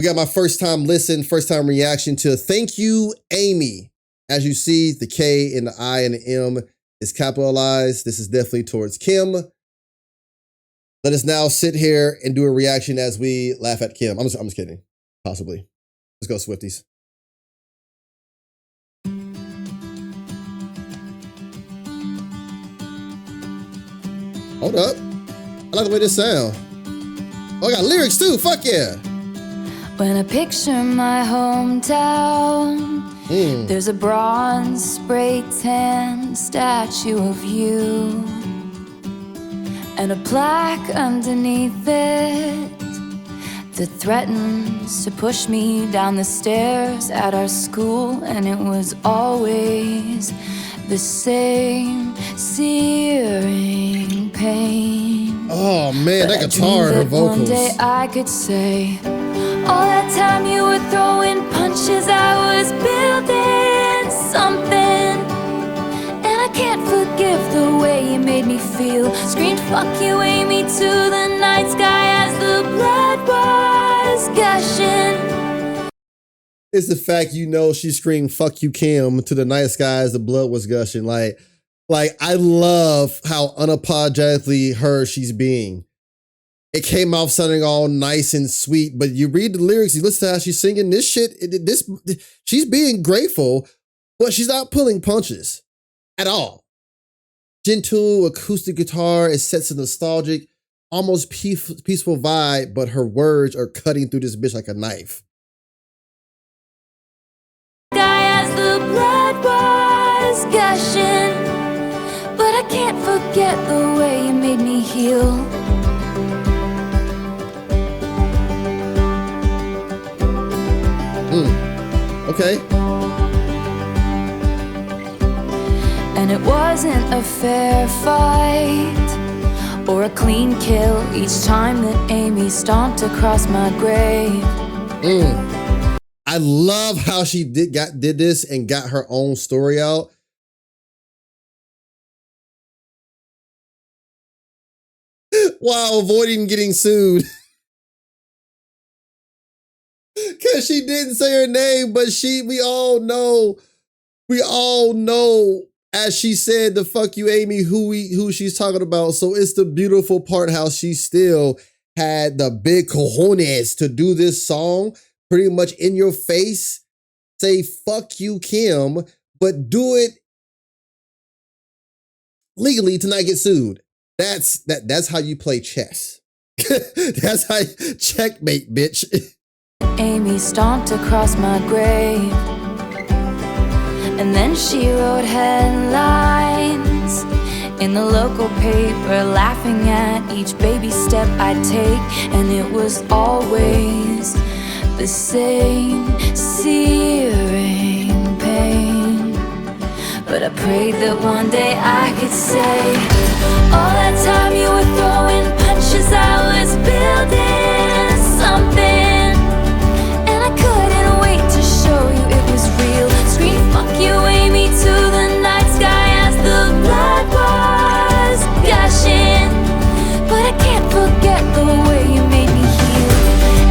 We got my first time listen, first time reaction to Thank You, aIMee. As you see, the K and the I and the M is capitalized. This is definitely towards Kim. Let us now sit here and do a reaction as we laugh at Kim. I'm just kidding, possibly. Let's go, Swifties. Hold up. I like the way this sound. Oh, I got lyrics too. Fuck yeah. When I picture my hometown, there's a bronze spray tan statue of you and a plaque underneath it that threatens to push me down the stairs at our school. And it was always the same searing pain. Oh man, that guitar and her vocals. One day I could say, all that time you were throwing punches, I was building something. And I can't forgive the way you made me feel. Screamed fuck you, aIMee, to the night sky as the blood was gushing. It's the fact, you know, she screamed fuck you, Kim, to the night sky as the blood was gushing. Like I love how unapologetically her she's being. It came off sounding all nice and sweet, but you read the lyrics, you listen to how she's singing this shit, she's being grateful, but she's not pulling punches at all. Gentle acoustic guitar, it sets a nostalgic, almost peaceful vibe, but her words are cutting through this bitch like a knife. As the blood was gushing, but I can't forget the way you made me heal. Okay. And it wasn't a fair fight or a clean kill each time that aIMee stomped across my grave. I love how she did this and got her own story out. While avoiding getting sued. Cause she didn't say her name, but we all know, as she said, the fuck you, aIMee, who she's talking about. So it's the beautiful part how she still had the big cojones to do this song, pretty much in your face, say fuck you, Kim, but do it legally to not get sued. That's how you play chess. That's how checkmate, bitch. aIMee stomped across my grave, and then she wrote headlines in the local paper, laughing at each baby step I take. And it was always the same searing pain, but I prayed that one day I could say, all that time you were throwing punches, I was building something. Show you it was real. Scream fuck you, aIMee, to the night sky as the blood was gushing, but I can't forget the way you made me heal.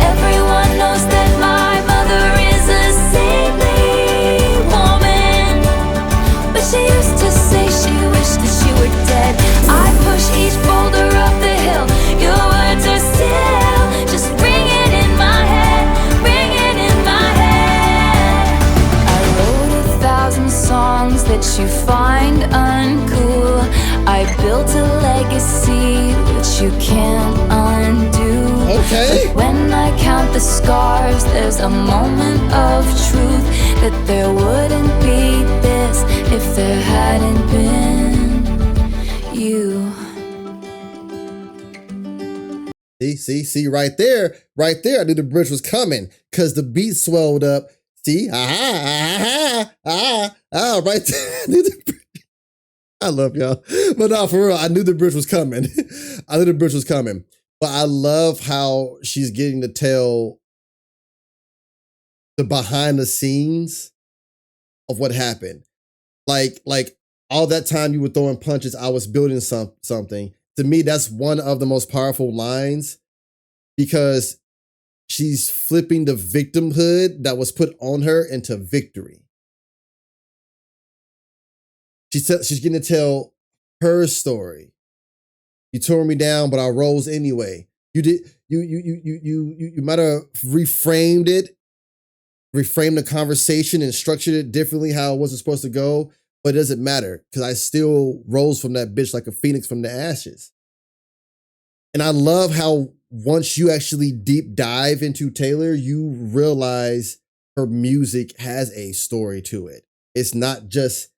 Everyone knows that my mother is a saintly woman, but she used to say she wished that she were dead. I push each boulder up the hill, your words are still just ringing in my head, ringing in my head. Songs that you find uncool. I built a legacy which you can't undo. Okay. But when I count the scars, there's a moment of truth that there wouldn't be this if there hadn't been you. See, right there. I knew the bridge was coming because the beat swelled up. See, right there. I love y'all. But no, for real, I knew the bridge was coming. But I love how she's getting to tell the behind the scenes of what happened. Like all that time you were throwing punches, I was building something. To me, that's one of the most powerful lines, because she's flipping the victimhood that was put on her into victory. She's getting to tell her story. You tore me down, but I rose anyway. You might have reframed the conversation and structured it differently how it wasn't supposed to go, but it doesn't matter because I still rose from that bitch like a phoenix from the ashes. And I love how once you actually deep dive into Taylor, you realize her music has a story to it. It's not just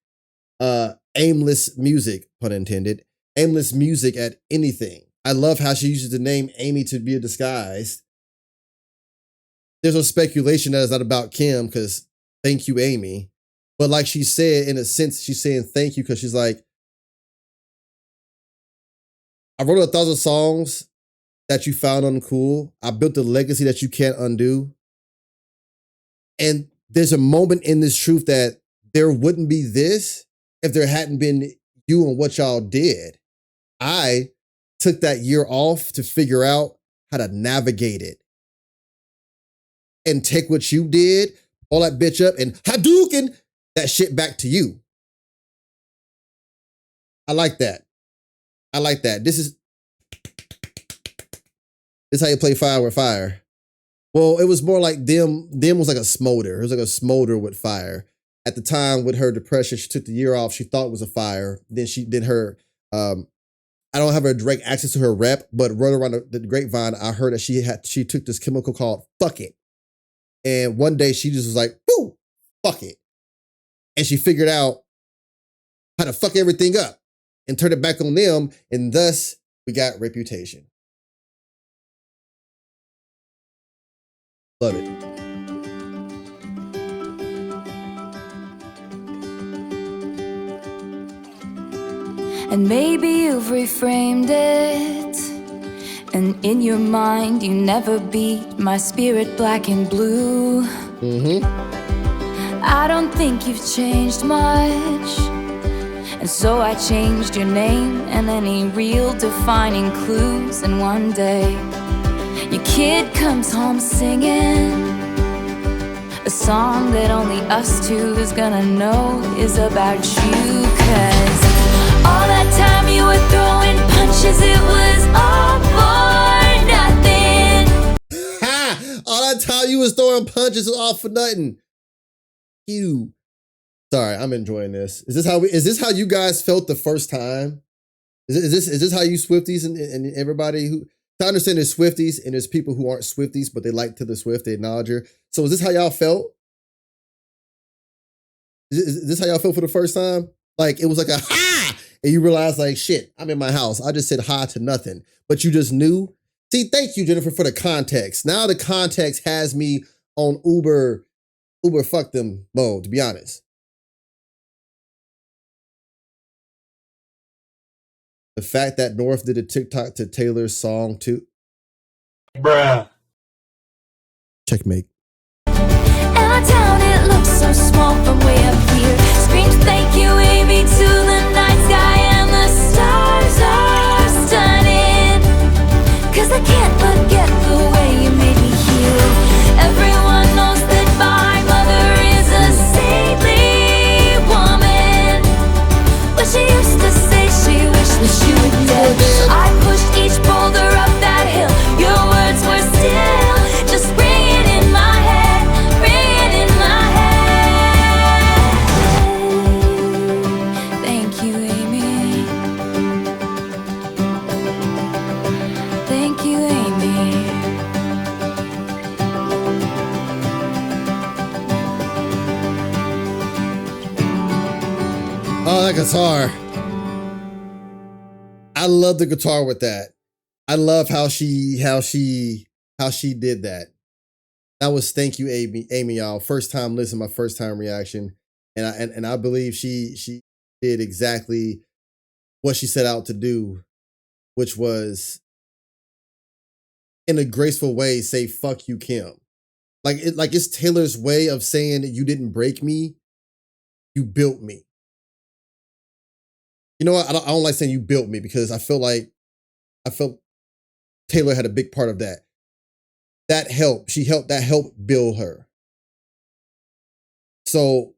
aimless music, pun intended, aimless music at anything. I love how she uses the name aIMee to be a disguise. There's no speculation that it's not about Kim because thank you, aIMee. But like she said, in a sense, she's saying thank you because she's like, I wrote 1,000 songs that you found uncool. I built a legacy that you can't undo. And there's a moment in this truth that there wouldn't be this if there hadn't been you and what y'all did. I took that year off to figure out how to navigate it and take what you did, all that bitch up, and Hadouken that shit back to you. I like that. I like that. This is how you play fire with fire. Well, it was more like them was like a smolder. It was like a smolder with fire. At the time with her depression, she took the year off. She thought it was a fire. Then I don't have a direct access to her rep, but right around the grapevine, I heard that she took this chemical called fuck it. And one day she just was like, boo, fuck it. And she figured out how to fuck everything up and turn it back on them. And thus we got Reputation. Love it. And maybe you've reframed it, and in your mind you never beat my spirit black and blue. I don't think you've changed much, and so I changed your name and any real defining clues. And one day your kid comes home singing a song that only us two is gonna know is about you. 'Cause all that time you were throwing punches, it was all for nothing. Ha! All that time you was throwing punches was all for nothing. You. Sorry, I'm enjoying this. Is this how you guys felt the first time? Is this how you Swifties and everybody who, I understand there's Swifties and there's people who aren't Swifties, but they like Taylor Swift, they acknowledge her. So is this how y'all felt? Is this how y'all felt for the first time? Like it was like a ha! And you realize like, shit, I'm in my house. I just said hi to nothing, but you just knew. See, thank you, Jennifer, for the context. Now the context has me on Uber fuck them mode, to be honest. The fact that North did a TikTok to Taylor's song too. Bruh. Checkmate. And our town, it looks so small from way up here. Screams thank you, aIMee, to the night sky, and the stars are stunning. 'Cause I can't forget the way you made me feel. Everyone knows that my mother is a saintly woman, but she used to say she wished that she were dead. I pushed each boulder up that hill. Your words were still just ringing in my head, ringing in my head. Thank you, aIMee. Thank you, aIMee. Oh, that guitar. I love the guitar with that. I love how she did that. That was thank you, aIMee, y'all. First time listen, my first time reaction. And I believe she did exactly what she set out to do, which was in a graceful way say fuck you, Kim. Like it's Taylor's way of saying that you didn't break me, you built me. You know what? I don't like saying you built me because I felt Taylor had a big part of that. that helped. That helped build her. So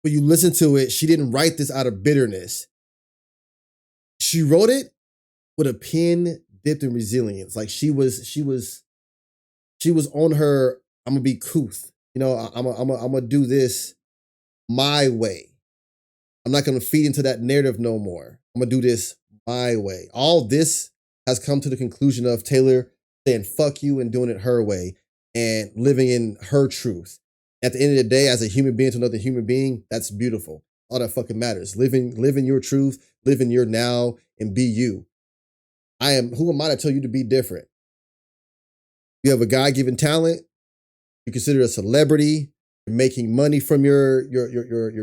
when you listen to it, she didn't write this out of bitterness. She wrote it with a pen dipped in resilience. Like she was on her, I'm gonna be couth. You know, I'm gonna do this my way. I'm not gonna feed into that narrative no more. I'm gonna do this my way. All this has come to the conclusion of Taylor saying fuck you and doing it her way and living in her truth. At the end of the day, as a human being to another human being, that's beautiful. All that fucking matters. Live in your truth, live in your now, and be you. Who am I to tell you to be different? You have a God-given talent. You consider a celebrity. You're making money from your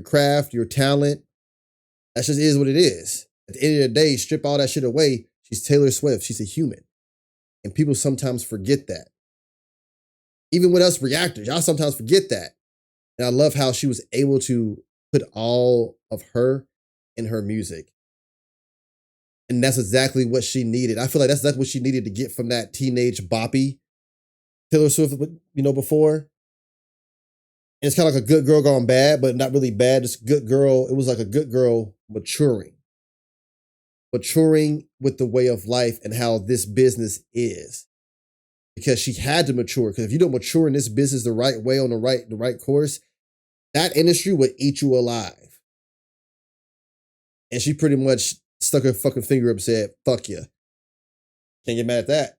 craft, your talent. That just is what it is. At the end of the day, strip all that shit away. She's Taylor Swift. She's a human. And people sometimes forget that. Even with us reactors, y'all sometimes forget that. And I love how she was able to put all of her in her music. And that's exactly what she needed. I feel like that's what she needed to get from that teenage boppy Taylor Swift, before. And it's kind of like a good girl gone bad, but not really bad. Just good girl. It was like a good girl maturing with the way of life and how this business is. Because she had to mature. Because if you don't mature in this business the right way, on the right course, that industry would eat you alive. And she pretty much stuck her fucking finger up and said, fuck you. Can't get mad at that.